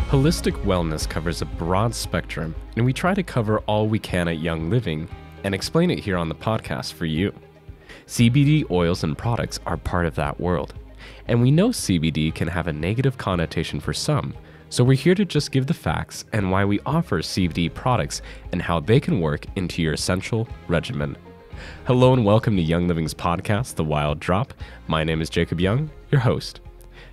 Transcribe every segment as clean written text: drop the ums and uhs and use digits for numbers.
Holistic wellness covers a broad spectrum, and we try to cover all we can at Young Living and explain it here on the podcast for you. CBD oils and products are part of that world, and we know CBD can have a negative connotation for some, so we're here to just give the facts and why we offer CBD products and how they can work into your essential regimen. Hello and welcome to Young Living's podcast, The Wild Drop. My name is Jacob Young, your host.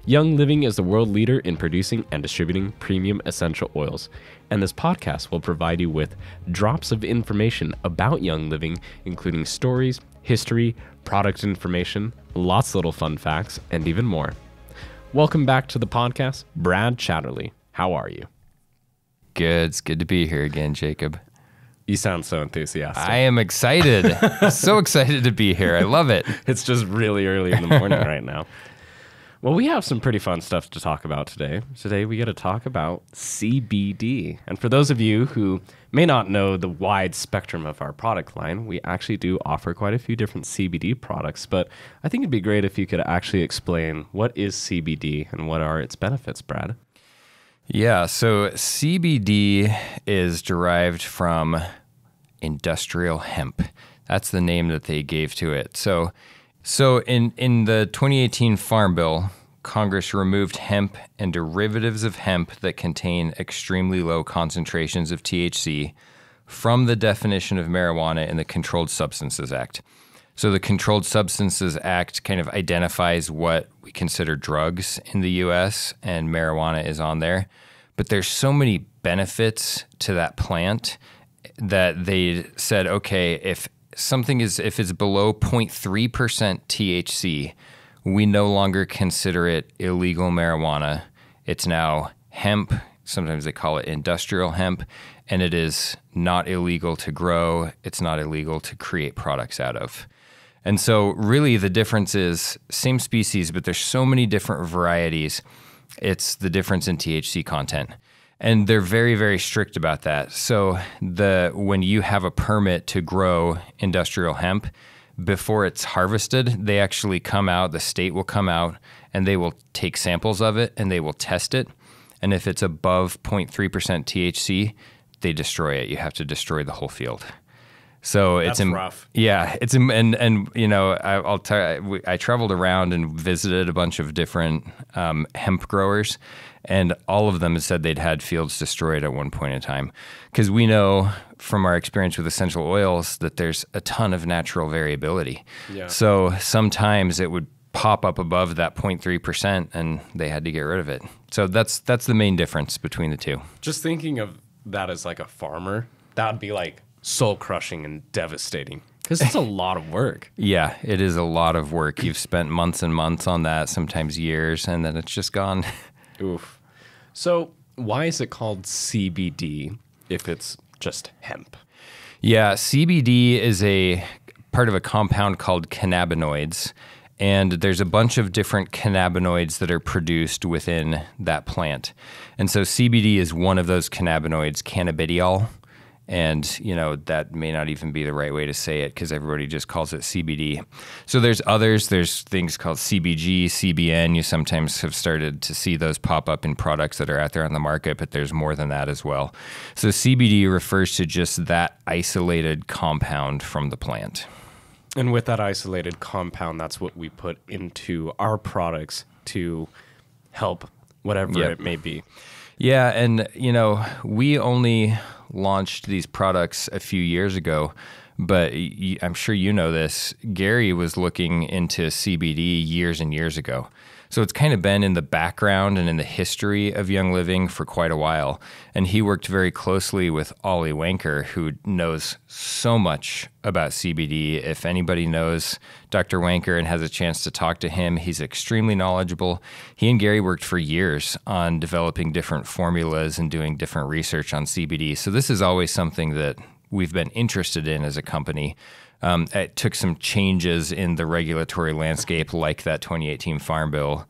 Young Living is the world leader in producing and distributing premium essential oils, and this podcast will provide you with drops of information about Young Living, including stories, history, product information, lots of little fun facts, and even more. Welcome back to the podcast, Brad Chatterley. How are you? Good. It's good to be here again, Jacob. You sound so enthusiastic. I am excited. So excited to be here. I love it. It's just really early in the morning right now. Well, we have some pretty fun stuff to talk about today. Today, we got to talk about CBD. And for those of you who may not know the wide spectrum of our product line, we actually do offer quite a few different CBD products. But I think it'd be great if you could actually explain what is CBD and what are its benefits, Brad. Yeah, so CBD is derived from industrial hemp. That's the name that they gave to it. So in the 2018 Farm Bill, Congress removed hemp and derivatives of hemp that contain extremely low concentrations of THC from the definition of marijuana in the Controlled Substances Act. So the Controlled Substances Act kind of identifies what we consider drugs in the U.S., and marijuana is on there. But there's so many benefits to that plant that they said, okay, if it's below 0.3% THC, we no longer consider it illegal marijuana. It's now hemp. Sometimes they call it industrial hemp, and it is not illegal to grow. It's not illegal to create products out of. And so really the difference is same species, but there's so many different varieties. It's the difference in THC content. And they're very, very strict about that. So when you have a permit to grow industrial hemp, before it's harvested, they actually come out, the state will come out, and they will take samples of it, and they will test it. And if it's above 0.3% THC, they destroy it. You have to destroy the whole field. So That's rough. Yeah, and you know, I'll tell you, I traveled around and visited a bunch of different hemp growers, and all of them said they'd had fields destroyed at one point in time. Because we know from our experience with essential oils that there's a ton of natural variability. Yeah. So sometimes it would pop up above that 0.3%, and they had to get rid of it. So that's the main difference between the two. Just thinking of that as like a farmer, that would be like soul-crushing and devastating because it's a lot of work. Yeah, it is a lot of work. You've spent months and months on that, sometimes years, and then it's just gone. Oof. So why is it called CBD if it's just hemp? Yeah, CBD is a part of a compound called cannabinoids, and there's a bunch of different cannabinoids that are produced within that plant. And so CBD is one of those cannabinoids, cannabidiol. And, you know, that may not even be the right way to say it because everybody just calls it CBD. So there's others. There's things called CBG, CBN. You sometimes have started to see those pop up in products that are out there on the market, but there's more than that as well. So CBD refers to just that isolated compound from the plant. And with that isolated compound, that's what we put into our products to help whatever it may be. Yeah, and, you know, we only launched these products a few years ago, but I'm sure you know this. Gary was looking into CBD years and years ago. So it's kind of been in the background and in the history of Young Living for quite a while. And he worked very closely with Ollie Wanker, who knows so much about CBD. If anybody knows Dr. Wanker and has a chance to talk to him, he's extremely knowledgeable. He and Gary worked for years on developing different formulas and doing different research on CBD. So this is always something that we've been interested in as a company. It took some changes in the regulatory landscape, like that 2018 Farm Bill,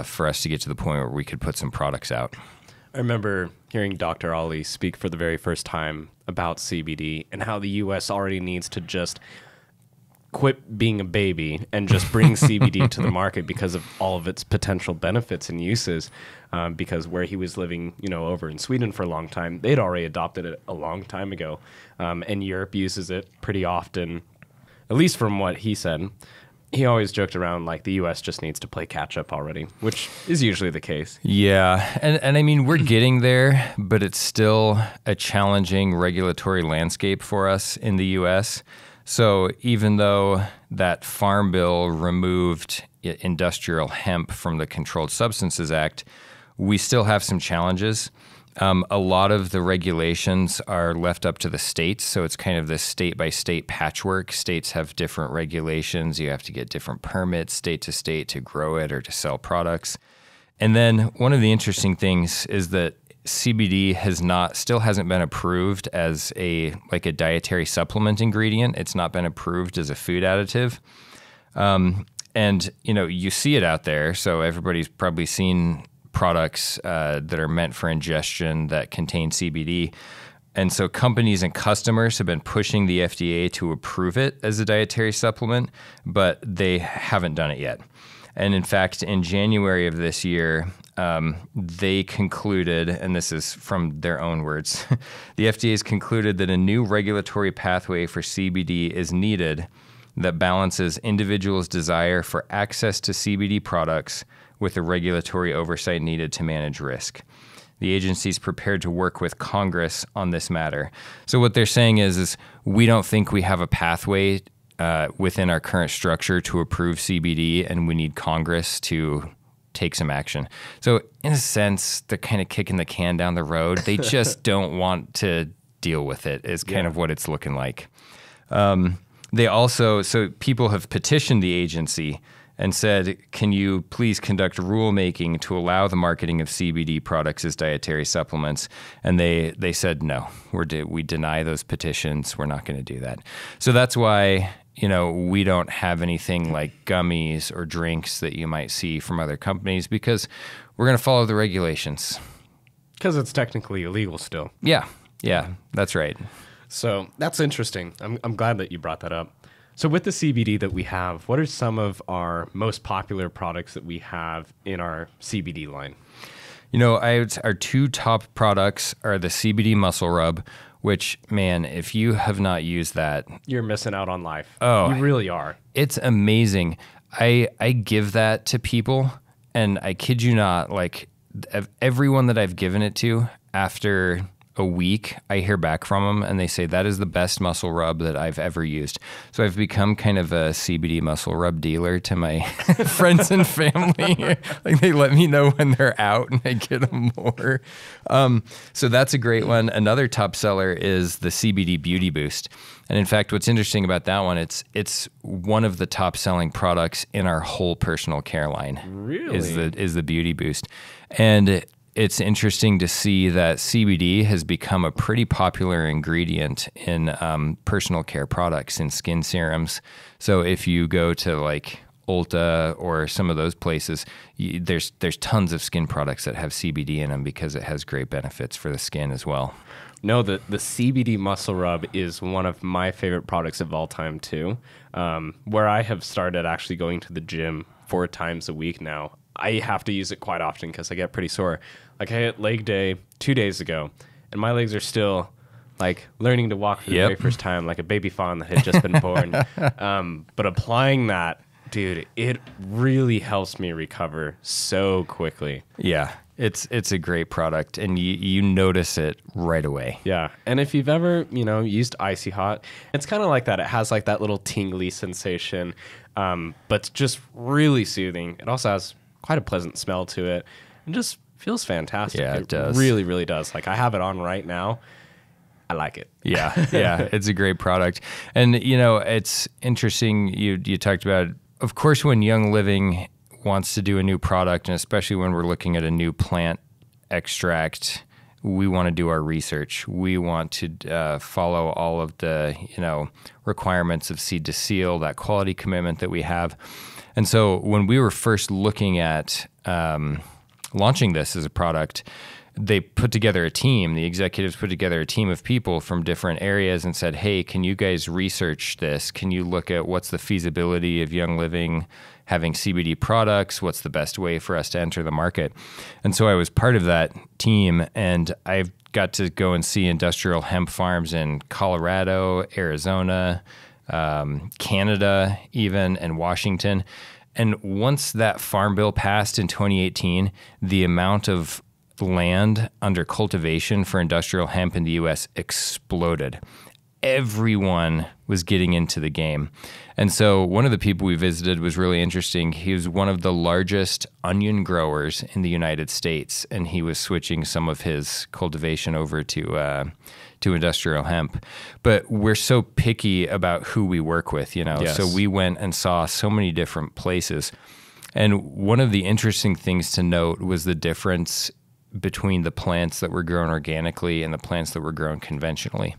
for us to get to the point where we could put some products out. I remember hearing Dr. Ollie speak for the very first time about CBD and how the U.S. already needs to just quit being a baby and just bring CBD to the market because of all of its potential benefits and uses. Because where he was living, over in Sweden for a long time, they'd already adopted it a long time ago. And Europe uses it pretty often, at least from what he said. He always joked around like the U.S. just needs to play catch up already, which is usually the case. Yeah. And I mean, we're getting there, but it's still a challenging regulatory landscape for us in the U.S. So even though that Farm Bill removed industrial hemp from the Controlled Substances Act, we still have some challenges. A lot of the regulations are left up to the states, so it's kind of this state-by-state patchwork. States have different regulations. You have to get different permits state to state to grow it or to sell products. And then one of the interesting things is that CBD still hasn't been approved as a dietary supplement ingredient. It's not been approved as a food additive. And you see it out there, so everybody's probably seen products that are meant for ingestion that contain CBD. And so companies and customers have been pushing the FDA to approve it as a dietary supplement, but they haven't done it yet. And in fact, in January of this year, they concluded, and this is from their own words, the FDA has concluded that a new regulatory pathway for CBD is needed that balances individuals' desire for access to CBD products with the regulatory oversight needed to manage risk. The agency is prepared to work with Congress on this matter. So what they're saying is we don't think we have a pathway within our current structure to approve CBD, and we need Congress to take some action. So in a sense, they're kind of kicking the can down the road. They just don't want to deal with it is kind of what it's looking like. So people have petitioned the agency and said, can you please conduct rulemaking to allow the marketing of CBD products as dietary supplements? And they said, no, we deny those petitions. We're not going to do that. So that's why, we don't have anything like gummies or drinks that you might see from other companies because we're going to follow the regulations. Because it's technically illegal still. Yeah, that's right. So that's interesting. I'm glad that you brought that up. So with the CBD that we have, what are some of our most popular products that we have in our CBD line? Our two top products are the CBD Muscle Rub, which, man, if you have not used that, you're missing out on life. Oh, you really are. It's amazing. I give that to people, and I kid you not, everyone that I've given it to, after a week, I hear back from them and they say that is the best muscle rub that I've ever used. So I've become kind of a CBD muscle rub dealer to my friends and family. They let me know when they're out and I get them more. So that's a great one. Another top seller is the CBD Beauty Boost. And in fact, what's interesting about that one, it's one of the top selling products in our whole personal care line. Really? Is the Beauty Boost. And it's interesting to see that CBD has become a pretty popular ingredient in personal care products and skin serums. So if you go to Ulta or some of those places, there's tons of skin products that have CBD in them because it has great benefits for the skin as well. No, the CBD Muscle Rub is one of my favorite products of all time too, where I have started actually going to the gym 4 times a week now. I have to use it quite often because I get pretty sore. I hit leg day 2 days ago, and my legs are still learning to walk for the very first time, like a baby fawn that had just been born. But applying that, dude, it really helps me recover so quickly. Yeah, it's a great product, and you notice it right away. Yeah, and if you've ever used Icy Hot, it's kind of like that. It has that little tingly sensation, but it's just really soothing. It also has quite a pleasant smell to it, and just feels fantastic. Yeah, it does. Really, really does. I have it on right now. I like it. Yeah, it's a great product. And, it's interesting. You talked about, of course, when Young Living wants to do a new product, and especially when we're looking at a new plant extract, we want to do our research. We want to follow all of the, requirements of seed to seal, that quality commitment that we have. And so when we were first looking at launching this as a product, they put together a team. The executives put together a team of people from different areas and said, hey, can you guys research this? Can you look at what's the feasibility of Young Living having CBD products? What's the best way for us to enter the market? And so I was part of that team, and I've got to go and see industrial hemp farms in Colorado, Arizona, Canada even, and Washington. And once that farm bill passed in 2018, the amount of land under cultivation for industrial hemp in the U.S. exploded. Everyone was getting into the game. And so one of the people we visited was really interesting. He was one of the largest onion growers in the United States, and he was switching some of his cultivation over to industrial hemp. But we're so picky about who we work with, you know. Yes. So we went and saw so many different places. And one of the interesting things to note was the difference between the plants that were grown organically and the plants that were grown conventionally.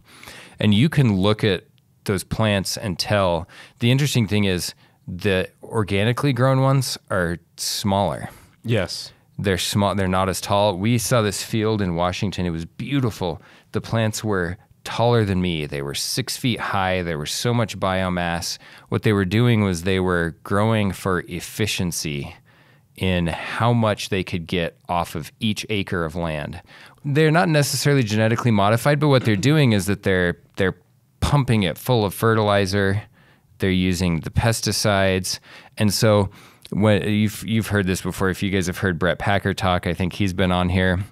And you can look at those plants and tell. The interesting thing is the organically grown ones are smaller. Yes. They're small. They're not as tall. We saw this field in Washington. It was beautiful. The plants were taller than me. They were 6 feet high. There was so much biomass. What they were doing was they were growing for efficiency in how much they could get off of each acre of land. They're not necessarily genetically modified, but what they're doing is that they're pumping it full of fertilizer. They're using the pesticides. And so when you've heard this before, if you guys have heard Brett Packer talk, I think he's been on here.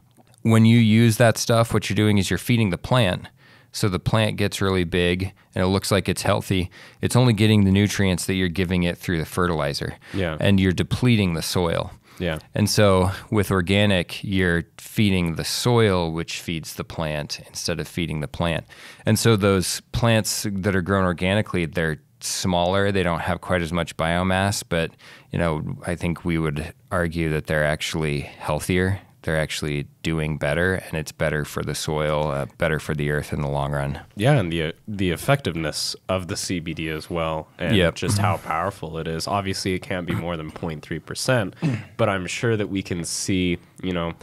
When you use that stuff, what you're doing is you're feeding the plant. So the plant gets really big and it looks like it's healthy. It's only getting the nutrients that you're giving it through the fertilizer. Yeah. And you're depleting the soil. Yeah. And so with organic, you're feeding the soil, which feeds the plant instead of feeding the plant. And so those plants that are grown organically, they're smaller. They don't have quite as much biomass, but you know, I think we would argue that they're actually healthier. They're actually doing better, and it's better for the soil, better for the earth in the long run. Yeah, and the effectiveness of the CBD as well, and just how powerful it is. Obviously, it can't be more than 0.3%, but I'm sure that we can see, you know,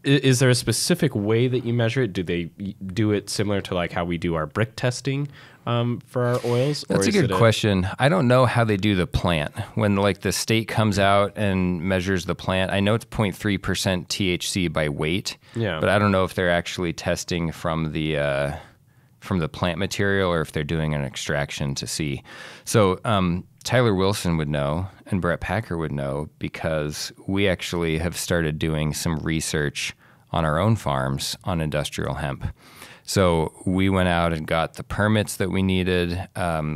is there a specific way that you measure it? Do they do it similar to like how we do our brick testing for our oils? That's a good question. I don't know how they do the plant. When like the state comes out and measures the plant, I know it's 0.3% THC by weight, but I don't know if they're actually testing from the plant material or if they're doing an extraction to see. So Tyler Wilson would know and Brett Packer would know because we actually have started doing some research on our own farms on industrial hemp. So we went out and got the permits that we needed.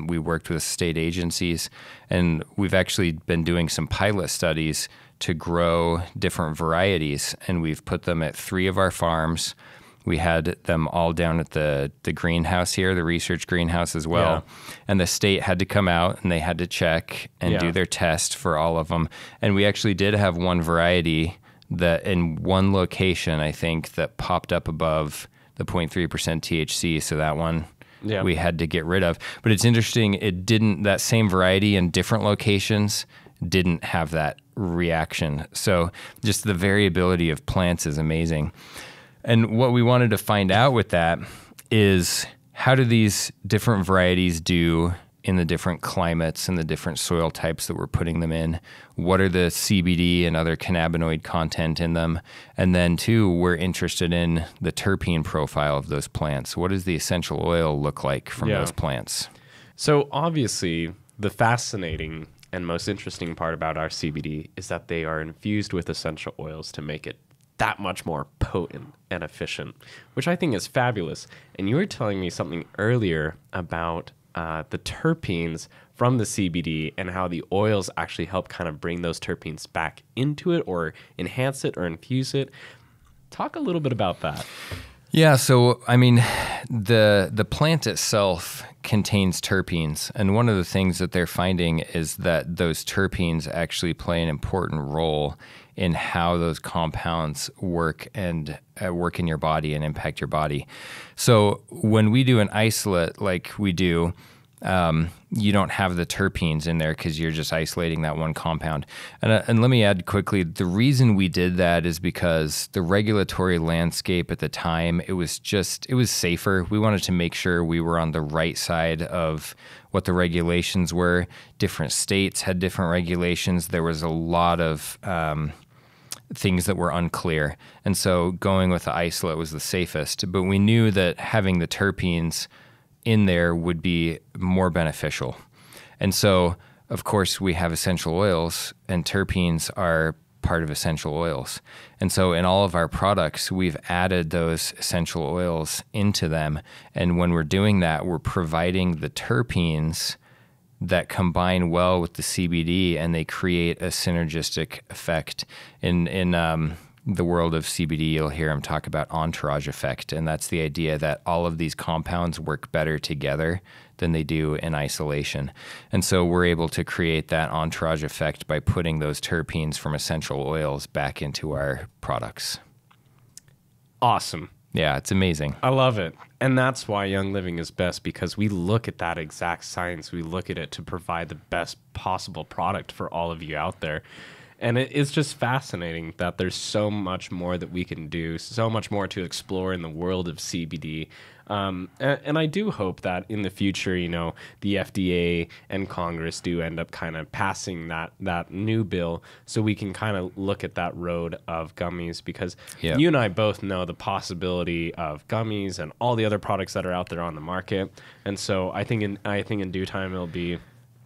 We worked with state agencies, and we've actually been doing some pilot studies to grow different varieties, and we've put them at 3 of our farms. We had them all down at the greenhouse here, the research greenhouse as well. And the state had to come out and they had to check and do their test for all of them. And we actually did have one variety that in one location, I think, that popped up above the 0.3% THC. So that one we had to get rid of. But it's interesting, it didn't, that same variety in different locations didn't have that reaction. So just the variability of plants is amazing. And what we wanted to find out with that is how do these different varieties do in the different climates and the different soil types that we're putting them in? What are the CBD and other cannabinoid content in them? And then too, we're interested in the terpene profile of those plants. What does the essential oil look like from those plants? So obviously the fascinating and most interesting part about our CBD is that they are infused with essential oils to make it that much more potent and efficient, which I think is fabulous. And you were telling me something earlier about the terpenes from the CBD and how the oils actually help kind of bring those terpenes back into it or enhance it or infuse it. Talk a little bit about that. Yeah, so I mean, the plant itself contains terpenes, and one of the things that they're finding is that those terpenes actually play an important role in how those compounds work and work in your body and impact your body. So when we do an isolate like we do, you don't have the terpenes in there because you're just isolating that one compound. And let me add quickly, the reason we did that is because the regulatory landscape at the time, it was safer. We wanted to make sure we were on the right side of what the regulations were. Different states had different regulations. There was a lot of things that were unclear. And so going with the isolate was the safest. But we knew that having the terpenes in there would be more beneficial. And so, of course, we have essential oils, and terpenes are part of essential oils. And so in all of our products, we've added those essential oils into them. And when we're doing that, we're providing the terpenes that combine well with the CBD, and they create a synergistic effect. In the world of CBD, you'll hear them talk about entourage effect, and that's the idea that all of these compounds work better together than they do in isolation. And so we're able to create that entourage effect by putting those terpenes from essential oils back into our products. Awesome. Yeah, it's amazing. I love it. And that's why Young Living is best, because we look at that exact science. We look at it to provide the best possible product for all of you out there. And it's just fascinating that there's so much more that we can do, so much more to explore in the world of CBD. And I do hope that in the future, you know, the FDA and Congress do end up kind of passing that new bill so we can kind of look at that road of gummies, because you and I both know the possibility of gummies and all the other products that are out there on the market. And so I think in due time it'll be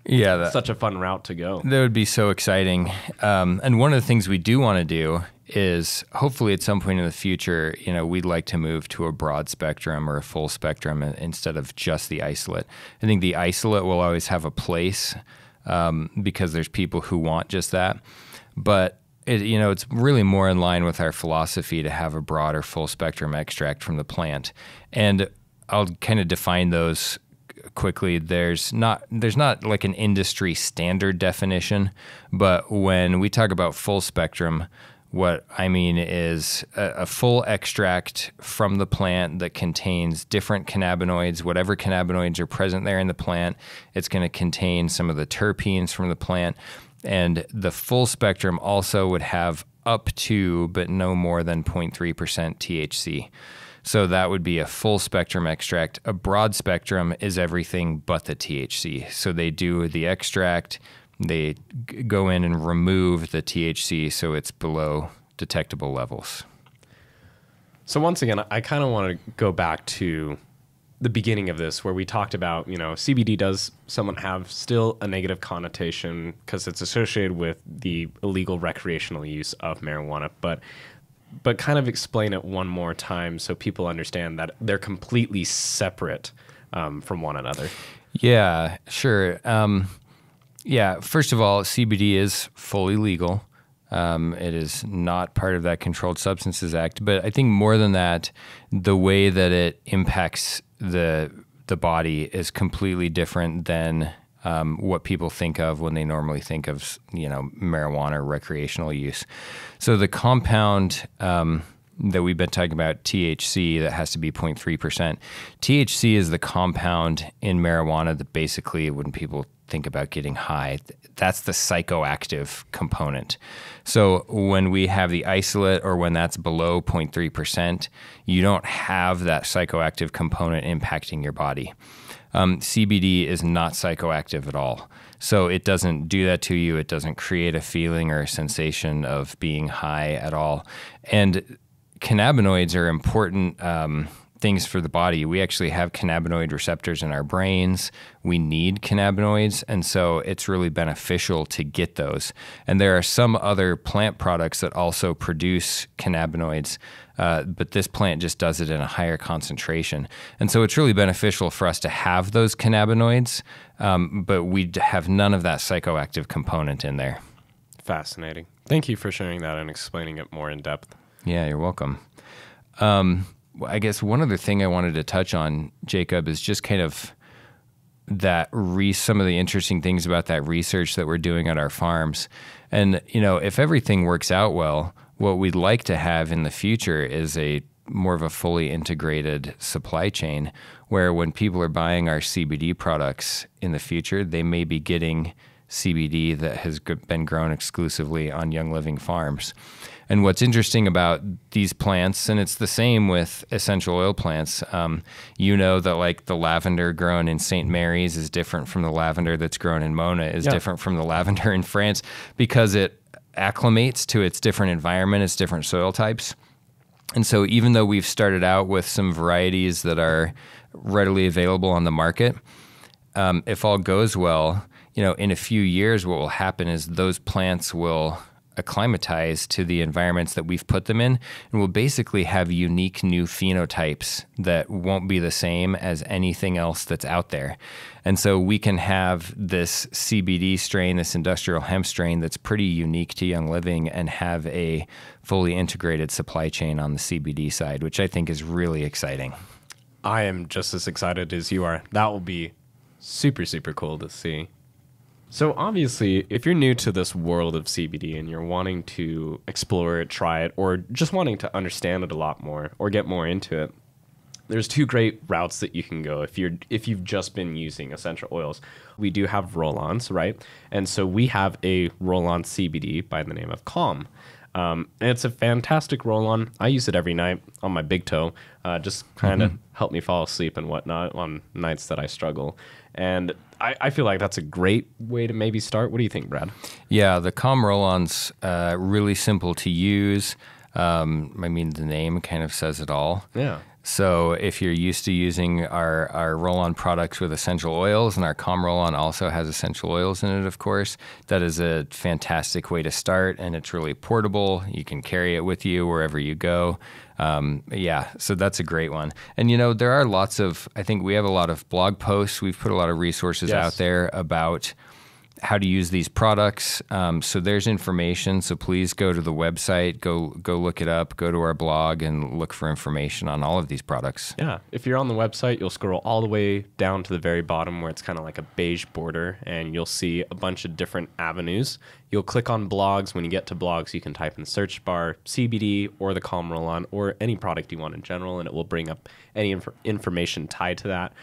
such a fun route to go. That would be so exciting. And one of the things we do want to do is hopefully at some point in the future, you know, we'd like to move to a broad spectrum or a full spectrum instead of just the isolate. I think the isolate will always have a place because there's people who want just that. But it's really more in line with our philosophy to have a broader full spectrum extract from the plant. And I'll kind of define those quickly. There's not like an industry standard definition, but when we talk about full spectrum, what I mean is a full extract from the plant that contains different cannabinoids, whatever cannabinoids are present there in the plant. It's going to contain some of the terpenes from the plant. And the full spectrum also would have up to, but no more than 0.3% THC. So that would be a full spectrum extract. A broad spectrum is everything but the THC. So they do the extract, they go in and remove the THC so it's below detectable levels. So once again, I kind of want to go back to the beginning of this where we talked about, CBD does somewhat have still a negative connotation because it's associated with the illegal recreational use of marijuana, but kind of explain it one more time so people understand that they're completely separate from one another. Yeah, sure. First of all, CBD is fully legal. It is not part of that Controlled Substances Act. But I think more than that, the way that it impacts the body is completely different than what people think of when they normally think of, marijuana or recreational use. So the compound that we've been talking about, THC, that has to be 0.3%. THC is the compound in marijuana that basically, when people think about getting high, that's the psychoactive component. So when we have the isolate or when that's below 0.3%, you don't have that psychoactive component impacting your body. CBD is not psychoactive at all. So it doesn't do that to you. It doesn't create a feeling or a sensation of being high at all. And cannabinoids are important things for the body. We actually have cannabinoid receptors in our brains. We need cannabinoids, and so it's really beneficial to get those. And there are some other plant products that also produce cannabinoids, but this plant just does it in a higher concentration. And so it's really beneficial for us to have those cannabinoids, but we have none of that psychoactive component in there. Fascinating. Thank you for sharing that and explaining it more in depth. Yeah, you're welcome. I guess one other thing I wanted to touch on, Jacob, is just kind of some of the interesting things about that research that we're doing at our farms. And, if everything works out well, what we'd like to have in the future is a more of a fully integrated supply chain, where when people are buying our CBD products in the future, they may be getting CBD that has been grown exclusively on Young Living farms. And what's interesting about these plants, and it's the same with essential oil plants, you know that like the lavender grown in St. Mary's is different from the lavender that's grown in Mona, is different from the lavender in France, because it acclimates to its different environment, its different soil types. And so even though we've started out with some varieties that are readily available on the market, if all goes well, you know, in a few years, what will happen is those plants will acclimatize to the environments that we've put them in, and will basically have unique new phenotypes that won't be the same as anything else that's out there. And so we can have this CBD strain, this industrial hemp strain that's pretty unique to Young Living, and have a fully integrated supply chain on the CBD side, which I think is really exciting. I am just as excited as you are. That will be super, super cool to see. So obviously, if you're new to this world of CBD and you're wanting to explore it, try it, or just wanting to understand it a lot more or get more into it, there's two great routes that you can go if you've just been using essential oils. We do have roll-ons, right? And so we have a roll-on CBD by the name of Calm. And it's a fantastic roll-on. I use it every night on my big toe, just kind of help me fall asleep and whatnot on nights that I struggle. And I feel like that's a great way to maybe start. What do you think, Brad? Yeah, the Calm roll-on's really simple to use. I mean, the name kind of says it all. Yeah. So if you're used to using our roll-on products with essential oils, and our Calm roll-on also has essential oils in it, of course, that is a fantastic way to start, and it's really portable. You can carry it with you wherever you go. So that's a great one. And, you know, there are I think we have a lot of blog posts. We've put a lot of resources out there about how to use these products. So there's information. So please go to the website, go look it up, go to our blog and look for information on all of these products. Yeah. If you're on the website, you'll scroll all the way down to the very bottom where it's kind of like a beige border, and you'll see a bunch of different avenues. You'll click on blogs. When you get to blogs, you can type in the search bar CBD or the Calm roll-on or any product you want in general, and it will bring up any information tied to that,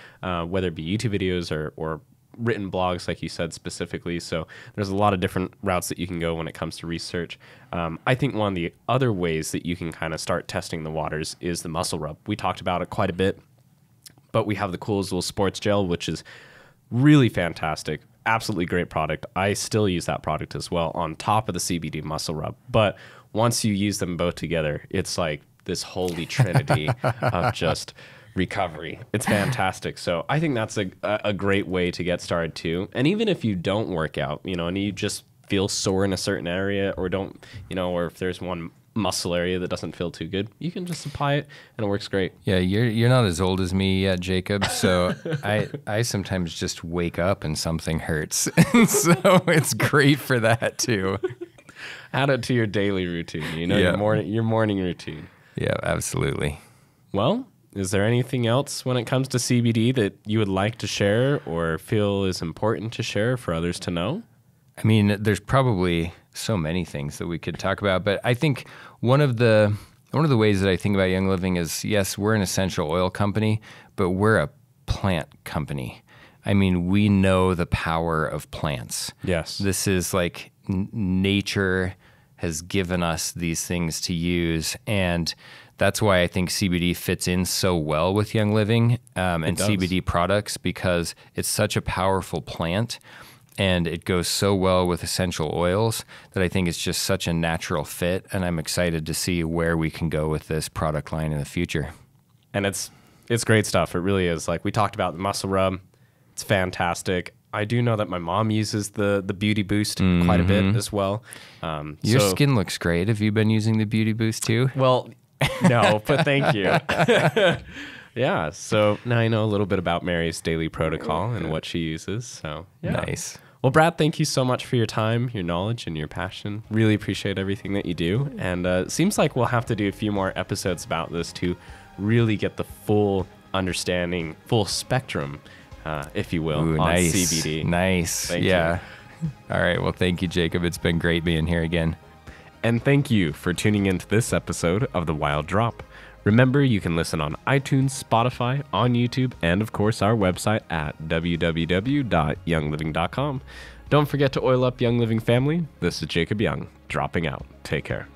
whether it be YouTube videos or written blogs, like you said specifically. So there's a lot of different routes that you can go when it comes to research. I think one of the other ways that you can kind of start testing the waters is the muscle rub. We talked about it quite a bit, but we have the Cool Azul Sports Gel, which is really fantastic. Absolutely great product. I still use that product as well on top of the CBD muscle rub. But once you use them both together, it's like this holy trinity of just recovery. It's fantastic. So I think that's a great way to get started too. And even if you don't work out, you know, and you just feel sore in a certain area, or don't, you know, or if there's one muscle area that doesn't feel too good, you can just apply it and it works great. Yeah, you're not as old as me yet, Jacob. So I sometimes just wake up and something hurts. So it's great for that too. Add it to your daily routine, you know, your morning routine. Yeah, absolutely. Well, is there anything else when it comes to CBD that you would like to share or feel is important to share for others to know? I mean, there's probably so many things that we could talk about, but I think one of the ways that I think about Young Living is, yes, we're an essential oil company, but we're a plant company. I mean, we know the power of plants. Yes. This is like nature has given us these things to use, and that's why I think CBD fits in so well with Young Living and CBD products, because it's such a powerful plant and it goes so well with essential oils that I think it's just such a natural fit. And I'm excited to see where we can go with this product line in the future. And it's great stuff. It really is. Like we talked about the muscle rub. It's fantastic. I do know that my mom uses the Beauty Boost quite a bit as well. Your skin looks great. Have you been using the Beauty Boost too? Well, no, but thank you. Yeah, so now I know a little bit about Mary's daily protocol and what she uses. So yeah. Nice. Well, Brad, thank you so much for your time, your knowledge, and your passion. Really appreciate everything that you do. And it seems like we'll have to do a few more episodes about this to really get the full understanding, full spectrum, if you will, on nice. CBD. Nice. Thank you. All right. Well, thank you, Jacob. It's been great being here again. And thank you for tuning into this episode of The Wild Drop. Remember, you can listen on iTunes, Spotify, on YouTube, and of course our website at www.youngliving.com. Don't forget to oil up Young Living family. This is Jacob Young, dropping out. Take care.